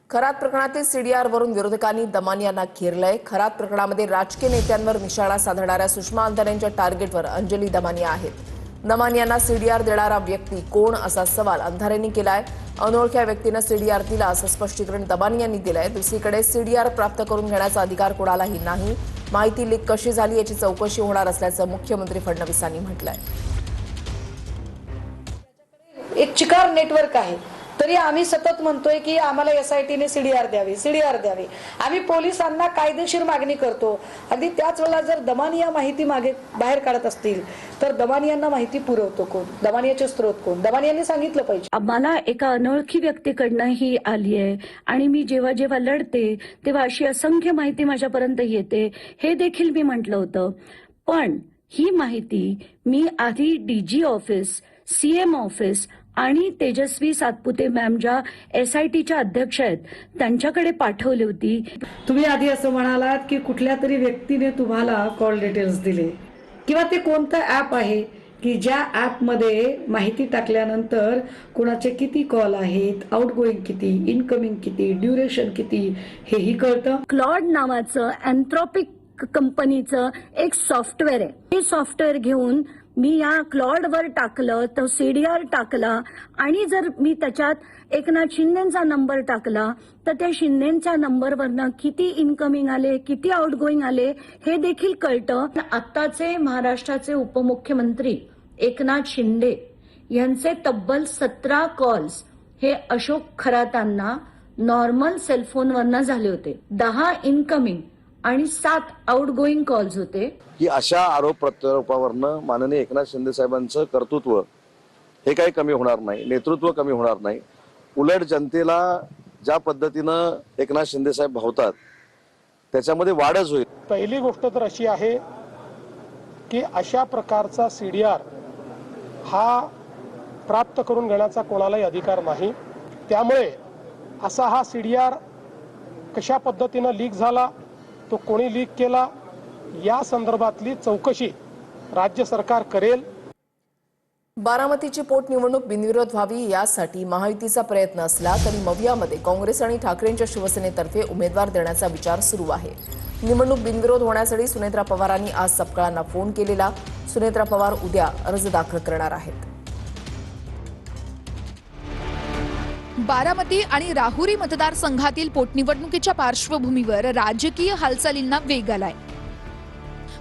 खरात प्रकरणातील सीडीआरवरून विरोधकांनी दमानियांना घेरलंय। खरात प्रकरणामध्ये राजकीय नेत्यांवर निशाणा साधणाऱ्या सुषमा अंधारेंच्या टार्गेटवर अंजली दमानिया आहेत। दमानियांना सीडीआर देणारा व्यक्ती कोण असा सवाल अंधारेंनी केलाय। अनोळख्या व्यक्तीने सीडीआर दिला असं स्पष्टीकरण दमानियांनी दिलंय। दुसरीकडे सीडीआर प्राप्त करून घेण्याचा अधिकार कोणालाही नाही। माहिती लीक कशी झाली याची चौकशी होणार असल्याचं मुख्यमंत्री फडणवीसांनी म्हटलंय। एक चिकार नेटवर्क आहे, तरी आम्ही सतत म्हणतोय की आम्हाला एसआयटीने सीडीआर द्यावी। आम्ही पोलिसांना कायदेशीर मागणी करतो। अगदी त्याच वेळेला जर दमानिया माहिती बाहेर काढत असतील तर दमानियांना माहिती पुरवतो कोण, दमानियाचे स्रोत कोण, दमानियांनी सांगितलं पाहिजे। मला एका अनोळखी व्यक्तीकडनं ही आली आहे आणि मी जेव्हा जेव्हा लढते तेव्हा अशी असंख्य माहिती माझ्यापर्यंत येते, हे देखील मी म्हटलं होतं। पण ही माहिती मी आधी डीजी ऑफिस, सीएम ऑफिस आणि तेजस्वी सातपुते मॅम ज्या एसआयटीच्या अध्यक्ष आहेत त्यांच्याकडे पाठवली होती। तुम्ही आधी असं म्हणालात की कुठल्या तरी व्यक्तीने तुम्हाला कॉल डिटेल्स दिले, किंवा ते कोणतं ऍप आहे की ज्या ऍपमध्ये माहिती टाकल्यानंतर कोणाचे किती कॉल आहेत, आउटगोईंग किती, इनकमिंग किती, ड्युरेशन किती हेही कळतं। क्लॉड नावाचं अँथ्रोपिक कंपनीचं एक सॉफ्टवेअर आहे। हे सॉफ्टवेअर घेऊन मी या क्लॉडवर टाकलं, तो सीडीआर टाकला आणि जर मी त्याच्यात एकनाथ शिंदेचा नंबर टाकला तर त्या शिंदेच्या नंबरवरनं किती इनकमिंग आले, किती आउटगोईंग आले हे देखील कळतं। आत्ताचे महाराष्ट्राचे उपमुख्यमंत्री एकनाथ शिंदे यांचे तब्बल 17 कॉल्स हे अशोक खरातांना नॉर्मल सेलफोनवरनं झाले होते। 10 इनकमिंग आणि 7 आउटगोईंग कॉल्स होते। की अशा आरोप प्रत्यारोपावरनं माननीय एकनाथ शिंदे साहेबांचं कर्तृत्व हे काही कमी होणार नाही, नेतृत्व कमी होणार नाही। उलट जनतेला ज्या पद्धतीनं एकनाथ शिंदे साहेब भावतात त्याच्यामध्ये वाढच होईल। पहिली गोष्ट तर अशी आहे की अशा प्रकारचा सीडीआर हा प्राप्त करून घेण्याचा कोणालाही अधिकार नाही। त्यामुळे असा हा सीडीआर कशा पद्धतीनं लीक झाला, तो कोणी लीक केला या संदर्भातली चौकशी राज्य सरकार करेल। बारामतीची पोटनिवडणूक बिनविरोध व्हावी यासाठी महायुतीचा प्रयत्न असला तरी मवियामध्ये काँग्रेस आणि ठाकरेंच्या शिवसेनेतर्फे उमेदवार देण्याचा विचार सुरू आहे। निवडणूक बिनविरोध होण्यासाठी सुनेत्रा पवारांनी आज सपकाळांना फोन केलेला। सुनेत्रा पवार उद्या अर्ज दाखल करणार आहेत। बारामती आणि राहुरी मतदारसंघातील पोटनिवडणुकीच्या पार्श्वभूमीवर राजकीय हालचालींना वेग आलाय।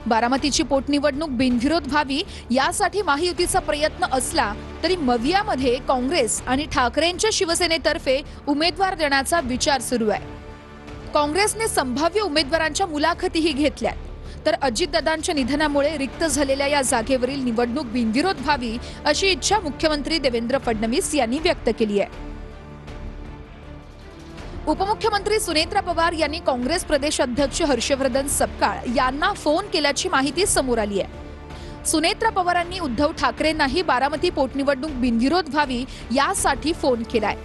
बारामतीची पोटनिवडणूक बिनविरोध व्हावी यासाठी महायुतीचा प्रयत्न असला तरी मवियामध्ये काँग्रेस आणि ठाकरेंच्या शिवसेनेतर्फे उमेदवार देण्याचा विचार सुरू आहे। काँग्रेसने संभाव्य उमेदवारांच्या मुलाखतीही घेतल्यात, तर अजितदादांच्या निधनामुळे रिक्त झालेल्या या जागेवरील निवडणूक बिनविरोध व्हावी अशी इच्छा मुख्यमंत्री देवेंद्र फडणवीस यांनी व्यक्त केली आहे। उपमुख्यमंत्री सुनेत्रा पवार यांनी काँग्रेस प्रदेश अध्यक्ष हर्षवर्धन सपकाळ यांना फोन केल्याची माहिती समोर आली आहे। सुनेत्रा पवारांनी उद्धव ठाकरेंनाही बारामती पोटनिवडणूक बिनविरोध व्हावी यासाठी फोन केलाय।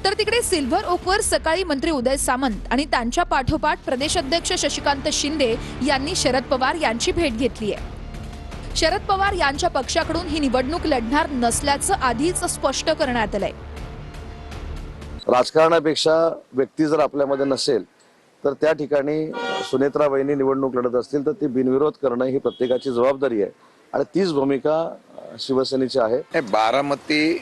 तर तिकडे सिल्व्हर ओकवर सकाळी मंत्री उदय सामंत आणि त्यांच्या पाठोपाठ प्रदेश अध्यक्ष शशिकांत शिंदे यांनी शरद पवार यांची भेट घेतली आहे। शरद पवार यांच्या पक्षाकडून ही निवडणूक लढणार नसल्याचं आधीच स्पष्ट करण्यात आलंय। राजकारणापेक्षा व्यक्ती जर आपल्यामध्ये नसेल तर त्या ठिकाणी सुनेत्रा वहिनी निवडणूक लढत असतील तर ती बिनविरोध करणं ही प्रत्येकाची जबाबदारी आहे आणि तीच भूमिका शिवसेनेची आहे। बारामती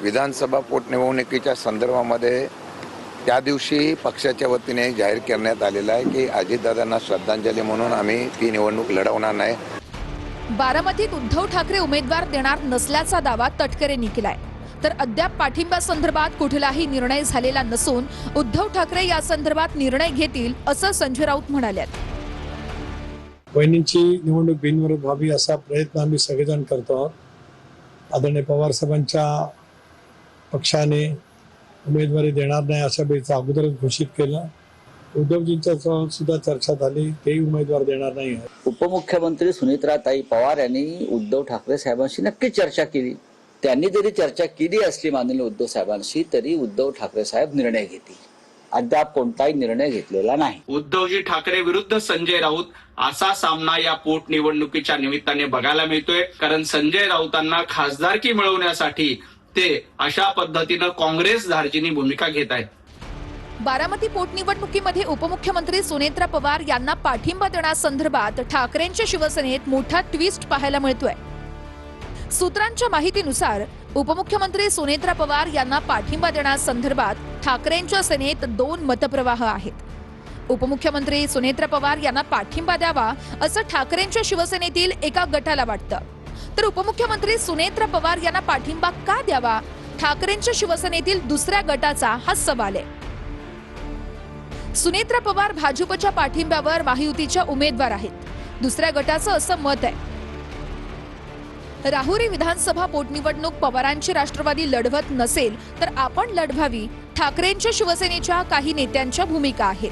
विधानसभा पोटनिवडणुकीच्या संदर्भामध्ये त्या दिवशी पक्षाच्या वतीने जाहीर करण्यात आलेलं आहे की अजितदादांना श्रद्धांजली म्हणून आम्ही ती निवडणूक लढवणार नाही। बारामतीत उद्धव ठाकरे उमेदवार देणार नसल्याचा दावा तटकरेंनी केलाय, तर अद्याप पाठिंबा संदर्भात कुठलाही निर्णय झालेला नसून उद्धव ठाकरे या संदर्भात निर्णय घेतील असं संजय राऊत म्हणाले। वहिनींची निवडणूक बिनविरोध व्हावी असा प्रयत्न आम्ही सगळेजण करतो आहोत। आदरणीय पवार साहेबांच्या पक्षाने उमेदवारी देणार नाही अशा बेचा अगोदरच घोषित केलं। उद्धवजींच्या सुद्धा चर्चा झाली, तेही उमेदवार देणार नाही। उपमुख्यमंत्री सुनेत्राताई पवार यांनी उद्धव ठाकरे साहेबांशी नक्की चर्चा केली। त्यांनी जरी चर्चा केली असली माननीय उद्धव साहेबांशी तरी उद्धव ठाकरे साहेब निर्णय घेतील। अद्याप कोणताही निर्णय घेतलेला नाही। उद्धवजी ठाकरे विरुद्ध संजय राऊत असा सामना या पोटनिवडणुकीच्या निमित्ताने बघायला मिळतोय, कारण संजय राऊतांना खासदारकी मिळवण्यासाठी ते अशा पद्धतीनं काँग्रेस धार्जिनी भूमिका घेत आहेत। बारामती पोटनिवडणुकीमध्ये उपमुख्यमंत्री सुनेत्रा पवार यांना पाठिंबा देण्यासंदर्भात ठाकरेंच्या शिवसेनेत मोठा ट्विस्ट पाहायला मिळतोय। सूत्रांच्या माहितीनुसार उपमुख्यमंत्री सुनेत्रा पवार यांना पाठिंबा देण्यासंदर्भात ठाकरेंच्या सेनेत 2 मतप्रवाह आहेत। उपमुख्यमंत्री सुनेत्रा पवार यांना पाठिंबा द्यावा असं ठाकरेंच्या शिवसेनेतील एका गटाला वाटतं, तर उपमुख्यमंत्री सुनेत्रा पवार यांना पाठिंबा का द्यावा ठाकरेंच्या शिवसेनेतील दुसऱ्या गटाचा हा सवाल आहे। सुनेत्रा पवार भाजपच्या पाठिंब्यावर महायुतीच्या उमेदवार आहेत, दुसऱ्या गटाचं असं मत आहे। राहुरी विधानसभा पोटनिवडणूक पवारांची राष्ट्रवादी लढवत नसेल तर आपण लढवावी, ठाकरेंच्या शिवसेनेच्या काही नेत्यांच्या भूमिका आहेत।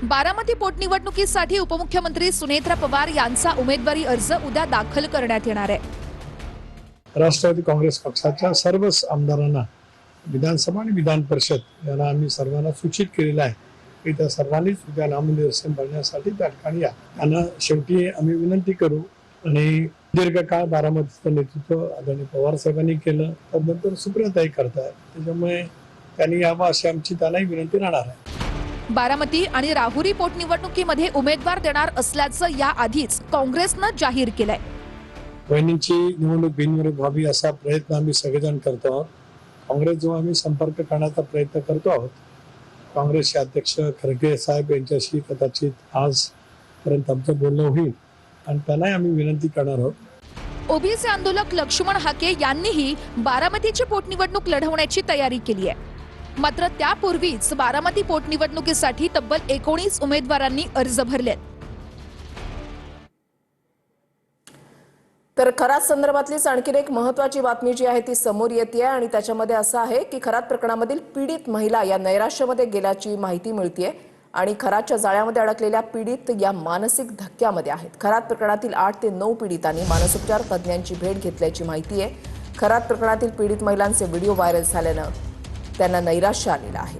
बारामती पोटनिवडणुकीसाठी उपमुख्यमंत्री सुनेत्रा पवार यांचा उमेदवारी अर्ज उद्या दाखल करण्यात येणार आहे। राष्ट्रवादी काँग्रेस पक्षाच्या सर्वच आमदारांना विधानसभा आणि विधान परिषद यांना आम्ही सर्वांना सूचित केलेलं आहे की त्या सर्वांनीच उद्या नामनिर्देशन भरण्यासाठी त्या ठिकाणी या। त्यांना शेवटी आम्ही विनंती करू आणि दीर्घकाळ बारामतीचं नेतृत्व आदरणीय पवार साहेबांनी केलं, त्यानंतर सुप्रियाताई करतायत, त्याच्यामुळे त्यांनी यावं अशी आमची त्यांनाही विनंती राहणार आहे। बारामती आणि राहुरी पोटनिवडणुकीमध्ये उमेदवार देणार असल्याचं याआधीच काँग्रेसनं जाहीर केलंय। वहिनींची निवडणूक बिनविरोध व्हावी असा प्रयत्न आम्ही सगळेजण करतो आहोत। काँग्रेस जो आम्ही संपर्क करण्याचा प्रयत्न करतो आहोत, काँग्रेसचे अध्यक्ष खरगे साहेब यांच्याशी कदाचित आजपर्यंत आमचं बोलणं होईल आणि त्यांनाही आम्ही विनंती करणार आहोत। ओबीसी आंदोलक लक्ष्मण हाके यांनीही बारामतीची पोटनिवडणूक लढवण्याची तयारी केली आहे, मात्र त्यापूर्वीच बारामती पोटनिवडणुकीसाठी तब्बल 19 उमेदवारांनी अर्ज भरलेत। तर खरात संदर्भातलीच आणखी एक महत्त्वाची बातमी जी आहे ती समोर येते आणि त्याच्यामध्ये असं आहे की खरात प्रकरणामधील पीडित महिला या नैराश्यामध्ये गेल्याची माहिती मिळतेय आणि खरातच्या जाळ्यामध्ये अडकलेल्या पीडित या मानसिक धक्क्यामध्ये आहेत। खरात प्रकरणातील 8 ते 9 पीडितांनी मानसोपचार तज्ज्ञांची भेट घेतल्याची माहिती आहे। खरात प्रकरणातील पीडित महिलांचे व्हिडिओ व्हायरल झाल्यानं त्यांना नैराश्य आलेलं आहे।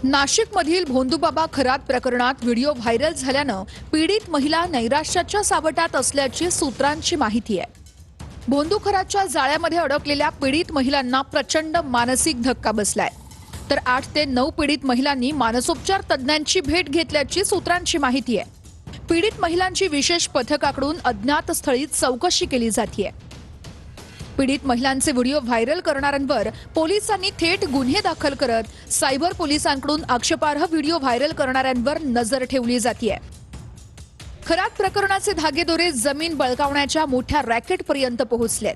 नाशिकमधील भोंदूबाबा खरात प्रकरणात व्हिडिओ व्हायरल झाल्यानं पीडित महिला नैराश्याच्या सावटात असल्याची सूत्रांची माहिती आहे। भोंदू खरातच्या जाळ्यामध्ये अडकलेल्या पीडित महिलांना प्रचंड मानसिक धक्का बसलाय, तर 8 ते 9 पीडित महिलांनी मानसोपचार तज्ज्ञांची भेट घेतल्याची सूत्रांची माहिती आहे। पीडित महिलांची विशेष पथकाकडून अज्ञात स्थळी चौकशी केली जातेय। पीडित महिलांचे व्हिडिओ व्हायरल करणाऱ्यांवर पोलिसांनी थेट गुन्हे दाखल करत सायबर पोलिसांकडून आक्षेपार्ह व्हिडिओ व्हायरल करणाऱ्यांवर नजर ठेवली जातेय। खरात प्रकरणाचे धागेदोरे जमीन बळकावण्याच्या मोठ्या रॅकेटपर्यंत पोहोचलेत।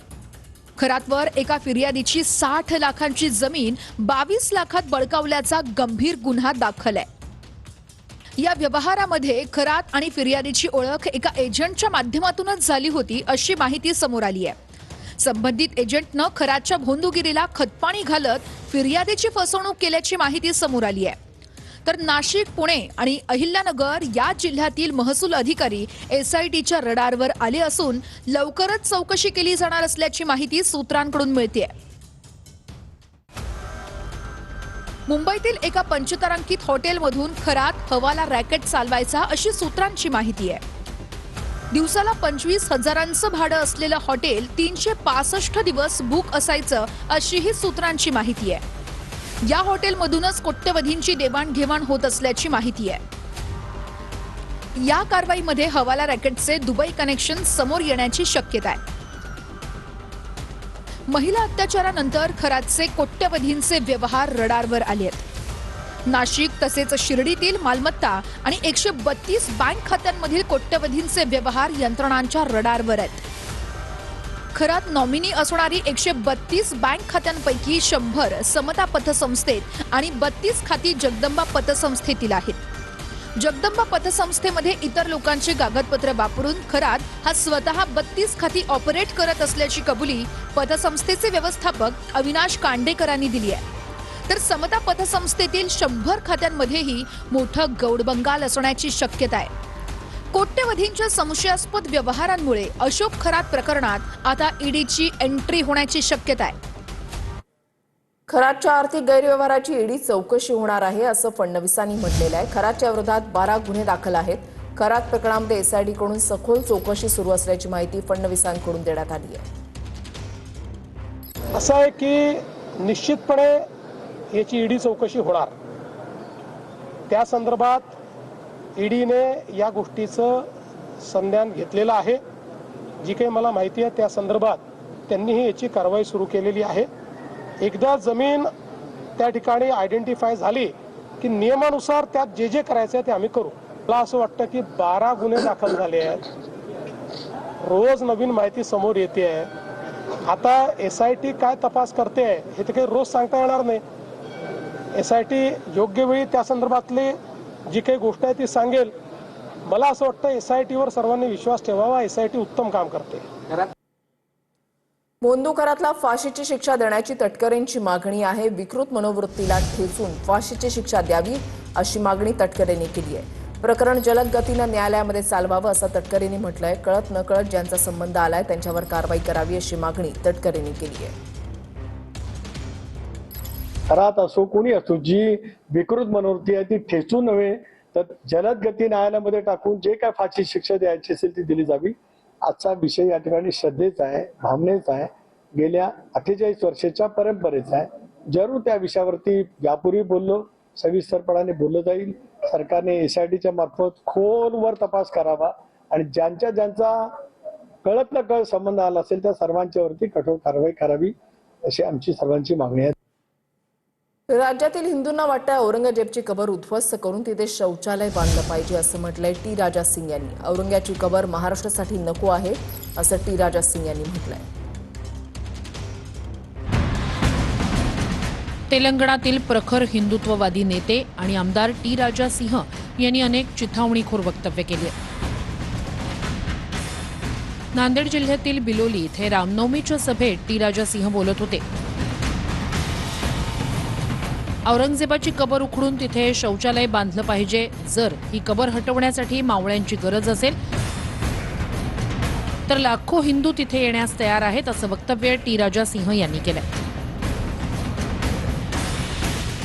खरातवर एका फिर्यादीची 60 लाखांची जमीन 22 लाखात बळकावल्याचा गंभीर गुन्हा दाखल आहे। या व्यवहारामध्ये खरात आणि फिर्यादीची ओळख एका एजंटच्या माध्यमातूनच झाली होती अशी माहिती समोर आली आहे। संबंधित एजंटनं खरातच्या भोंदूगिरीला खतपाणी घालत फिर्यादीची फसवणूक केल्याची माहिती समोर आली आहे। तर नाशिक, पुणे आणि अहिल्यानगर या जिल्ह्यातील महसूल अधिकारी SITच्या रडारवर आले असून लवकरच चौकशी केली जाणार असल्याची माहिती सूत्रांकडून मिळतेय। मुंबईतील एका पंचतारांकित हॉटेलमधून खरात हवाला रॅकेट चालवायचा अशी सूत्रांची माहिती आहे। दिवसाला 25,000चं भाडं असलेलं हॉटेल 365 दिवस बुक असायचं अशीही सूत्रांची माहिती आहे। या हॉटेलमधूनच कोट्यवधींची देवाणघेवाण होत असल्याची माहिती आहे। या कारवाईमध्ये हवाला रॅकेटचे दुबई कनेक्शन समोर येण्याची शक्यता आहे। महिला अत्याचारानंतर खरातचे कोट्यवधींचे व्यवहार रडारवर आले आहेत। नाशिक तसेच शिर्डीतील मालमत्ता आणि 132 बँक खात्यांमधील कोट्यवधींचे व्यवहार यंत्रणांच्या रडारवर आहेत। खरात नॉमिनी असणारी 132 बँक खात्यांपैकी 100 समता पतसंस्थेत आणि 32 खाती जगदंबा पतसंस्थेतील आहेत। जगदंबा पतसंस्थेमध्ये इतर लोकांची कागदपत्र वापरून खरात हा स्वतः 32 खाती ऑपरेट करत असल्याची कबुली पतसंस्थेचे व्यवस्थापक अविनाश कांडेकरांनी दिली आहे। तर समता पतसंस्थेतील 100 खात्यांमध्येही मोठं गौडबंगाल असण्याची शक्यता आहे। कोट्यवधींच्या संशयास्पद व्यवहारांमुळे अशोक खरात प्रकरणात आता ईडीची एंट्री होण्याची शक्यता आहे। खरातच्या आर्थिक गैरव्यवहाराची ईडी चौकशी होणार आहे असं फडणवीसांनी म्हटलेलं आहे। खरातच्या विरोधात 12 गुन्हे दाखल आहेत। खरात प्रकरणामध्ये SIT कडून सखोल चौकशी सुरू असल्याची माहिती फडणवीसांकडून देण्यात आली आहे। असं आहे की निश्चितपणे याची ईडी चौकशी होणार. त्या संदर्भात ईडीने या गोष्टीचं संज्ञान घेतलेलं आहे. जी काही मला माहिती आहे त्या संदर्भात त्यांनीही याची कारवाई सुरू केलेली आहे. एकदा जमीन त्या ठिकाणी आयडेंटिफाय झाली की नियमानुसार त्यात जे जे करायचं आहे ते आम्ही करू. मला असं वाटतं की 12 गुन्हे दाखल झाले आहेत. रोज नवीन माहिती समोर येते आहे. आता SIT काय तपास करते आहे हे तर काही रोज सांगता येणार नाही. SIT योग्य वेळी त्या संदर्भातली जी काही गोष्ट आहे ती सांगेल. मला असं वाटतं SITवर सर्वांनी विश्वास ठेवावा. SIT उत्तम काम करते. मोंदूकरातला फाशीची शिक्षा देण्याची तटकरेंची मागणी आहे. विकृत मनोवृत्तीला ठेचून फाशीची शिक्षा द्यावी अशी मागणी तटकरेंनी केली आहे. प्रकरण जलद गतीनं न्यायालयामध्ये चालवावं असं तटकरेंनी म्हटलंय. कळत नकळत ज्यांचा संबंध आलाय त्यांच्यावर कारवाई करावी अशी मागणी तटकरेंनी केली आहे. घरात असो कोणी असो जी विकृत मनोवृत्ती आहे ती ठेचून नव्हे तर जलद गती न्यायालयामध्ये टाकून जे काय फाशी शिक्षा द्यायची असेल ती दिली जावी. आजचा विषय या ठिकाणी श्रद्धेचा आहे, भावनेचा आहे, गेल्या 48 वर्षाच्या परंपरेचा आहे. जरूर त्या विषयावरती यापूर्वी बोललो, सविस्तरपणाने बोललं जाईल. सरकारने SITच्या मार्फत खोलवर तपास करावा आणि ज्यांचा कळत न कळत संबंध आला असेल त्या सर्वांच्यावरती कठोर कारवाई करावी अशी आमची सर्वांची मागणी आहे. राज्यातील हिंदूंना वाटतं औरंगजेबची कबर उद्ध्वस्त करून तिथे शौचालय बांधलं पाहिजे असं म्हटलंय टी राजा सिंग यांनी. औरंगजेबची कबर महाराष्ट्रासाठी नको आहे असं टी राजा सिंग यांनी म्हटलंय. तेलंगणातील प्रखर हिंदुत्ववादी नेते आणि आमदार टी राजा सिंह यांनी अनेक चिथावणीखोर वक्तव्य केली. नांदेड जिल्ह्यातील बिलोली इथे रामनवमीच्या सभेत टी राजा सिंह बोलत होते. औरंगजेबाची कबर उखडून तिथे शौचालय बांधलं पाहिजे. जर ही कबर हटवण्यासाठी मावळ्यांची गरज असेल तर लाखो हिंदू तिथे येण्यास तयार आहेत असं वक्तव्य टी राजा सिंह यांनी केलंय.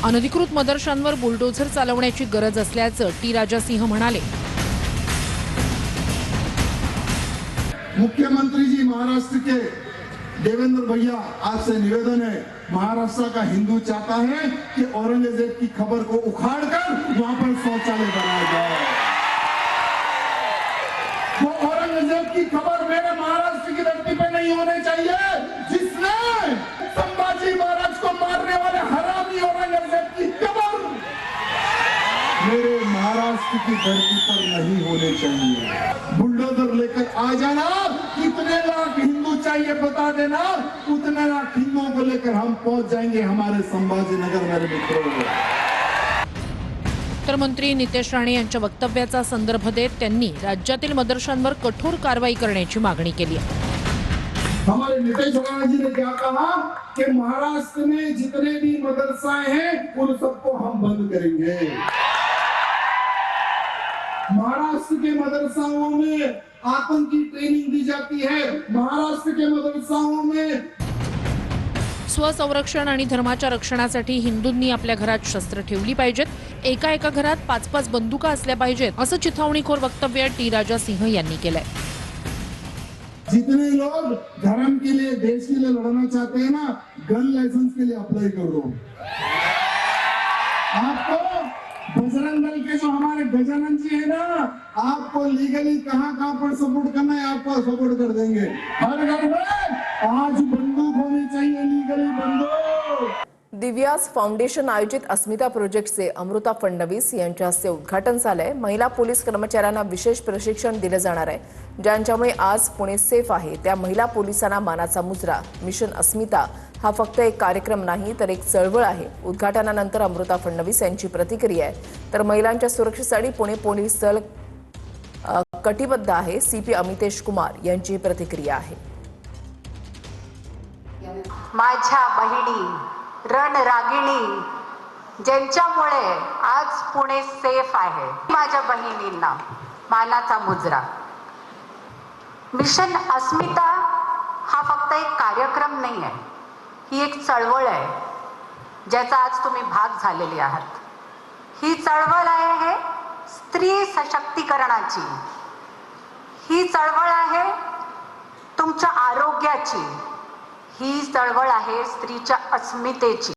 अनधिकृत मदरशांवर बुलडोझर चालवण्याची गरज असल्याचं टी राजा सिंह म्हणाले. मुख्यमंत्री जी महाराष्ट्र के देवेंद्र भैया आपसे निवेदन है, महाराष्ट्र का हिंदू चाहता है कि औरंगजेब की खबर को उखाड़कर वहां पर शौचालय बनाया जाए. वो औरंगजेब की खबर मेरे महाराष्ट्र की धरती पर नहीं होने चाहिए. जिसने संभाजी महाराज को मारने वाले हरामी औरंगजेब की कबर मेरे महाराष्ट्र की धरती पर नहीं होने चाहिए. बुलडोजर लेकर आ जाना, कितने लाख हिंदू चाहिए बता देना, उतने लाख हिंदुओं को लेकर हम पहुंच जाएंगे हमारे संभाजी नगर मेरे मित्रों. तर मंत्री नितेश राणे यांच्या वक्तव्याचा संदर्भ देत त्यांनी राज्यातील मदरशांवर कठोर कारवाई करण्याची मागणी केली आहे. हमारे नितेश राणे जी ने क्या कहा कि महाराष्ट्र में जितने भी मदरसाएं हैं उन सबको हम बंद करेंगे. महाराष्ट्र के मदरसाओं में आतंकी ट्रेनिंग दी जाती है. महाराष्ट्र के मदरसाओं में स्वसंरक्षण आणि धर्माच्या रक्षणासाठी हिंदूंनी आपल्या घरात शस्त्र ठेवली पाहिजेत. एका घरात 5-5 बंदुका असल्या पाहिजेत असं चिथावणीखोर वक्तव्य टी राजा सिंह यांनी केलंय. जितने लोग धर्म के लिए देश के लिए लड़ना चाहते हैं ना, गन लाइसेंस के लिए अप्लाई कर दो. आपको बजरंग दल के जो हमारे गजानन जी है ना, आपको लीगली कहां पर सपोर्ट करना है आपको सपोर्ट कर देंगे. हर घर में आज बंदूक होनी चाहिए, लीगली बंदूक. दिव्यास फाउंडेशन आयोजित अस्मिता प्रोजेक्टचे अमृता फडणवीस यांच्या हस्ते उद्घाटन झालंय. महिला पोलीस कर्मचाऱ्यांना विशेष प्रशिक्षण दिलं जाणार आहे. ज्यांच्यामुळे आज पुणे सेफ आहे त्या महिला पोलिसांना मानाचा मुजरा. मिशन अस्मिता हा फक्त एक कार्यक्रम नाही तर एक चळवळ आहे. उद्घाटनानंतर अमृता फडणवीस यांची प्रतिक्रिया आहे. तर महिलांच्या सुरक्षेसाठी पुणे पोलीस दल कटिबद्ध आहे. CP अमितेश कुमार यांची प्रतिक्रिया आहे. माझ्या बहिणी रणरागिणी ज्यांच्यामुळे आज पुणे सेफ आहे, माझ्या बहिणींना मानाचा मुजरा. मिशन अस्मिता हा फक्त एक कार्यक्रम नाही आहे, ही एक चळवळ आहे ज्याचा आज तुम्ही भाग झालेले आहात. ही चळवळ आहे स्त्री सशक्तीकरणाची. ही चळवळ आहे तुमच्या आरोग्याची. ही चळवळ आहे स्त्रीच्या अस्मितेची.